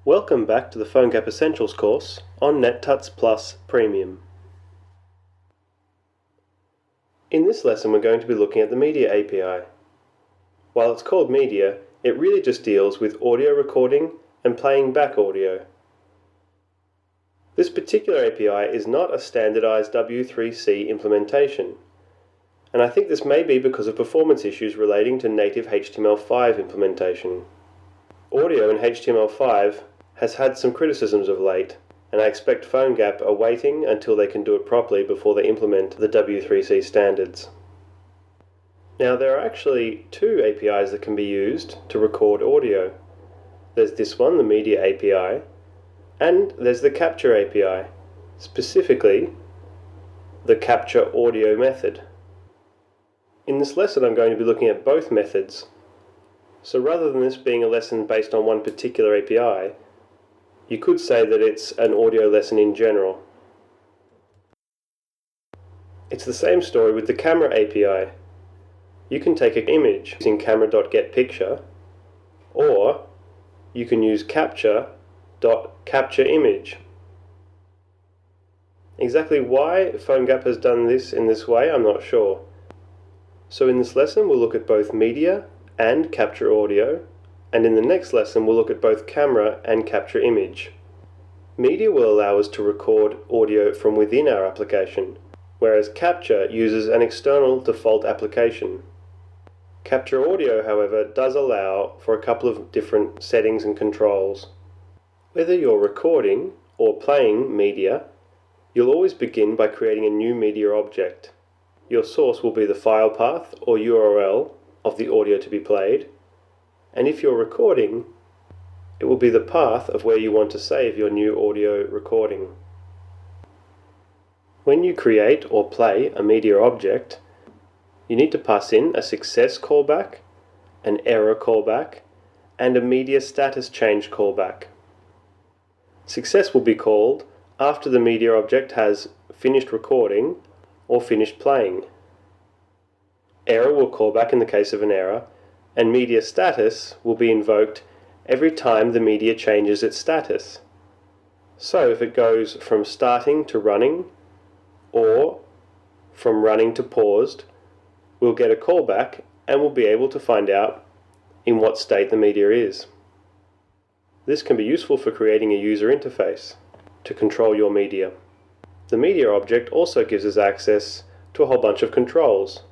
Welcome back to the PhoneGap Essentials course on NetTuts Plus Premium. In this lesson we're going to be looking at the Media API. While it's called Media, it really just deals with audio recording and playing back audio. This particular API is not a standardized W3C implementation, and I think this may be because of performance issues relating to native HTML5 implementation. Audio in HTML5 has had some criticisms of late, and I expect PhoneGap are waiting until they can do it properly before they implement the W3C standards. Now there are actually two APIs that can be used to record audio. There's this one, the Media API, and there's the Capture API, specifically the Capture Audio method. In this lesson I'm going to be looking at both methods. So rather than this being a lesson based on one particular API, you could say that it's an audio lesson in general. It's the same story with the Camera API. You can take an image using camera.getPicture, or you can use capture.captureImage. Exactly why PhoneGap has done this in this way, I'm not sure. So in this lesson we'll look at both Media and Capture Audio, and in the next lesson we'll look at both Camera and Capture Image. Media will allow us to record audio from within our application, whereas Capture uses an external default application. Capture Audio, however, does allow for a couple of different settings and controls. Whether you're recording or playing media, you'll always begin by creating a new media object. Your source will be the file path or URL of the audio to be played, and if you're recording, it will be the path of where you want to save your new audio recording. When you create or play a media object, you need to pass in a success callback, an error callback, and a media status change callback. Success will be called after the media object has finished recording or finished playing. Error will call back in the case of an error, and media status will be invoked every time the media changes its status. So if it goes from starting to running, or from running to paused, we'll get a callback and we'll be able to find out in what state the media is. This can be useful for creating a user interface to control your media. The media object also gives us access to a whole bunch of controls.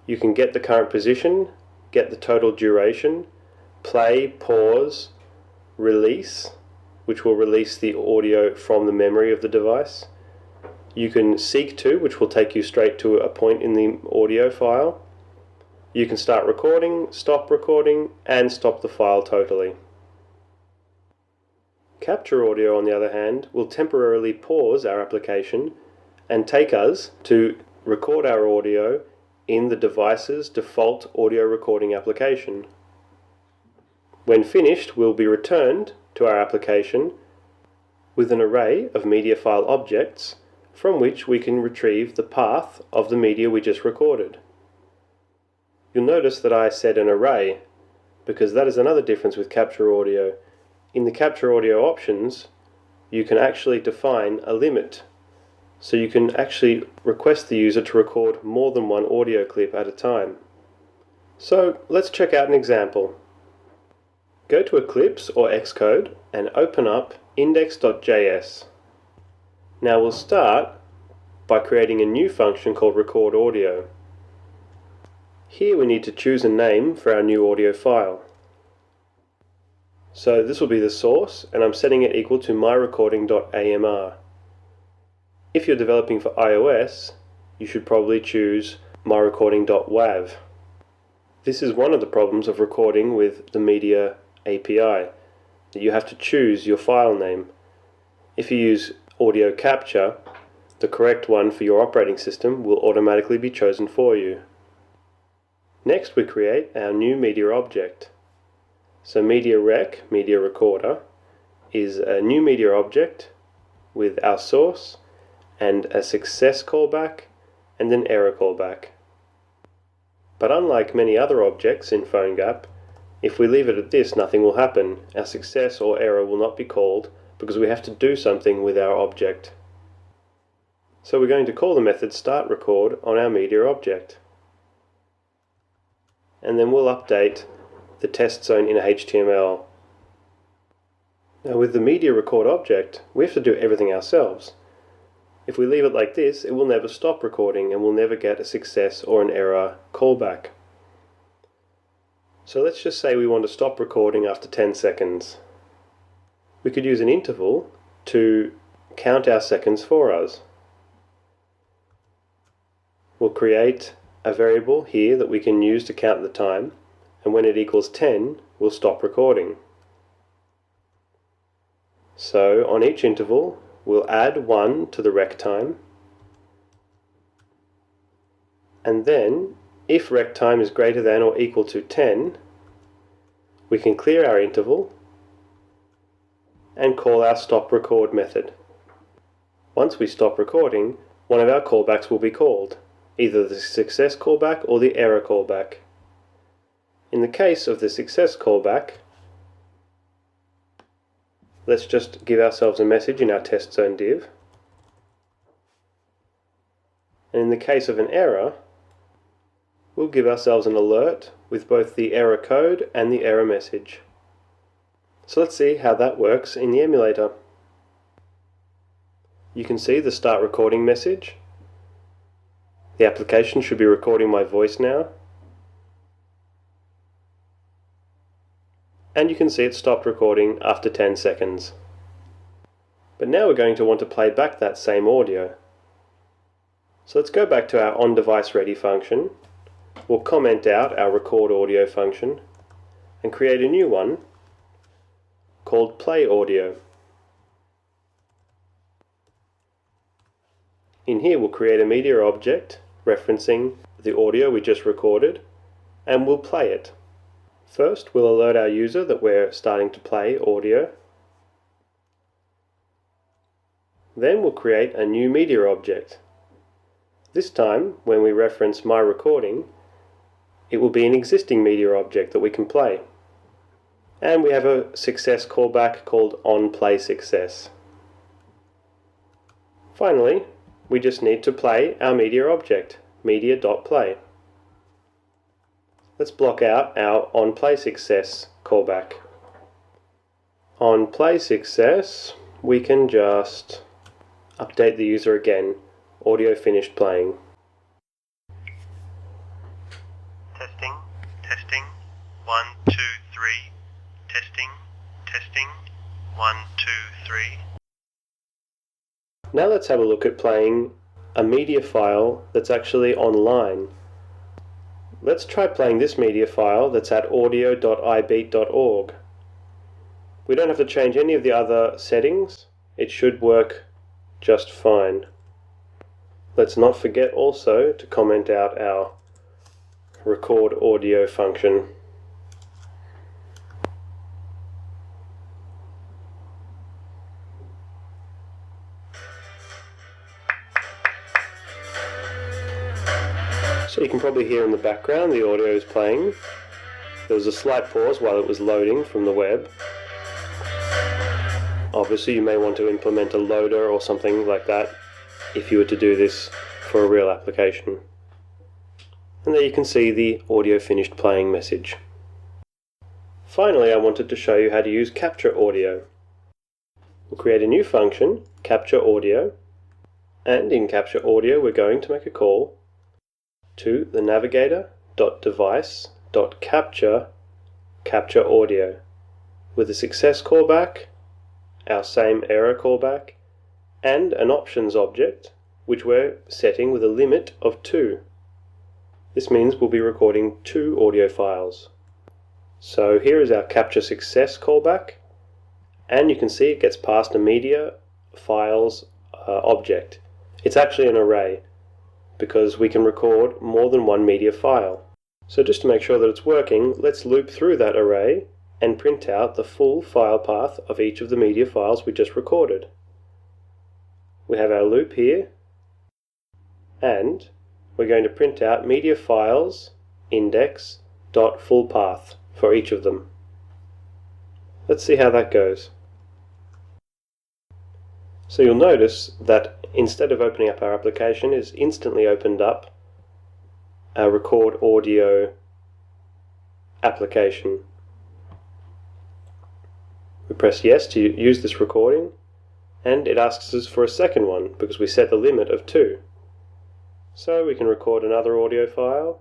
You can get the current position, get the total duration, play, pause, release, which will release the audio from the memory of the device. You can seek to, which will take you straight to a point in the audio file. You can start recording, and stop the file totally. Capture Audio, on the other hand, will temporarily pause our application and take us to record our audio in the device's default audio recording application. When finished, we'll be returned to our application with an array of media file objects from which we can retrieve the path of the media we just recorded. You'll notice that I said an array, because that is another difference with Capture Audio. In the Capture Audio options, you can actually define a limit. So you can actually request the user to record more than one audio clip at a time. So let's check out an example. Go to Eclipse or Xcode and open up index.js. Now we'll start by creating a new function called Record Audio. Here we need to choose a name for our new audio file. So this will be the source, and I'm setting it equal to myrecording.amr. If you're developing for iOS, you should probably choose myrecording.wav. This is one of the problems of recording with the Media API, that you have to choose your file name. If you use Audio Capture, the correct one for your operating system will automatically be chosen for you. Next we create our new media object. So media recorder, is a new media object with our source and a success callback and an error callback. But unlike many other objects in PhoneGap, If we leave it at this, nothing will happen. Our success or error will not be called because we have to do something with our object. So we're going to call the method startRecord on our media object. And then we'll update the test zone in HTML. Now with the media record object, we have to do everything ourselves. If we leave it like this, it will never stop recording and we'll never get a success or an error callback. So let's just say we want to stop recording after 10 seconds. We could use an interval to count our seconds for us. We'll create a variable here that we can use to count the time, and when it equals 10, we'll stop recording. So on each interval, we'll add 1 to the rec time, and then if rec time is greater than or equal to 10, we can clear our interval and call our stop record method. Once we stop recording, one of our callbacks will be called, either the success callback or the error callback. In the case of the success callback, let's just give ourselves a message in our test zone div. And in the case of an error, we'll give ourselves an alert with both the error code and the error message. So let's see how that works in the emulator. You can see the start recording message. The application should be recording my voice now. And you can see it stopped recording after 10 seconds. But now we're going to want to play back that same audio. So let's go back to our onDeviceReady function. We'll comment out our record audio function and create a new one called play audio. In here we'll create a media object referencing the audio we just recorded, and we'll play it. First, we'll alert our user that we're starting to play audio. Then we'll create a new media object. This time, when we reference my recording, it will be an existing media object that we can play. And we have a success callback called onPlaySuccess. Finally, we just need to play our media object, media.play. Let's block out our onPlaySuccess callback. On PlaySuccess, we can just update the user again, audio finished playing. Testing, testing, 1, 2, 3. Testing, testing, 1, 2, 3. Now let's have a look at playing a media file that's actually online. Let's try playing this media file that's at audio.ibeat.org. We don't have to change any of the other settings. It should work just fine. Let's not forget also to comment out our record audio function. So you can probably hear in the background the audio is playing. There was a slight pause while it was loading from the web. Obviously you may want to implement a loader or something like that if you were to do this for a real application. And there you can see the audio finished playing message. Finally, I wanted to show you how to use capture audio. We'll create a new function, capture audio, and in capture audio we're going to make a call to the navigator.device.capture capture audio with a success callback, our same error callback, and an options object which we're setting with a limit of 2. This means we'll be recording 2 audio files. So here is our capture success callback, and you can see it gets passed a media files object. It's actually an array because we can record more than one media file. So just to make sure that it's working, let's loop through that array and print out the full file path of each of the media files we just recorded. We have our loop here, and we're going to print out media files index.fullpath for each of them. Let's see how that goes. So you'll notice that instead of opening up our application, it's instantly opened up our record audio application. We press yes to use this recording, and it asks us for a second one because we set the limit of 2. So we can record another audio file,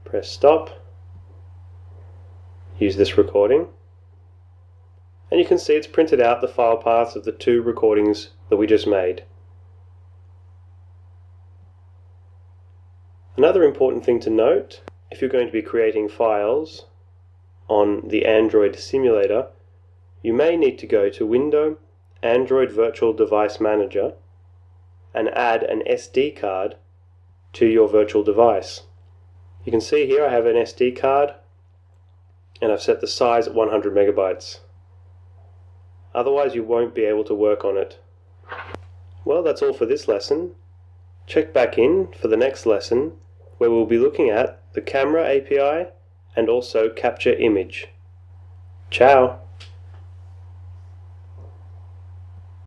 press stop, use this recording, and you can see it's printed out the file paths of the 2 recordings that we just made. Another important thing to note, if you're going to be creating files on the Android simulator, you may need to go to Window, Android Virtual Device Manager, and add an SD card to your virtual device. You can see here I have an SD card, and I've set the size at 100 megabytes. Otherwise you won't be able to work on it. Well, that's all for this lesson. Check back in for the next lesson, where we'll be looking at the camera API and also capture image. Ciao!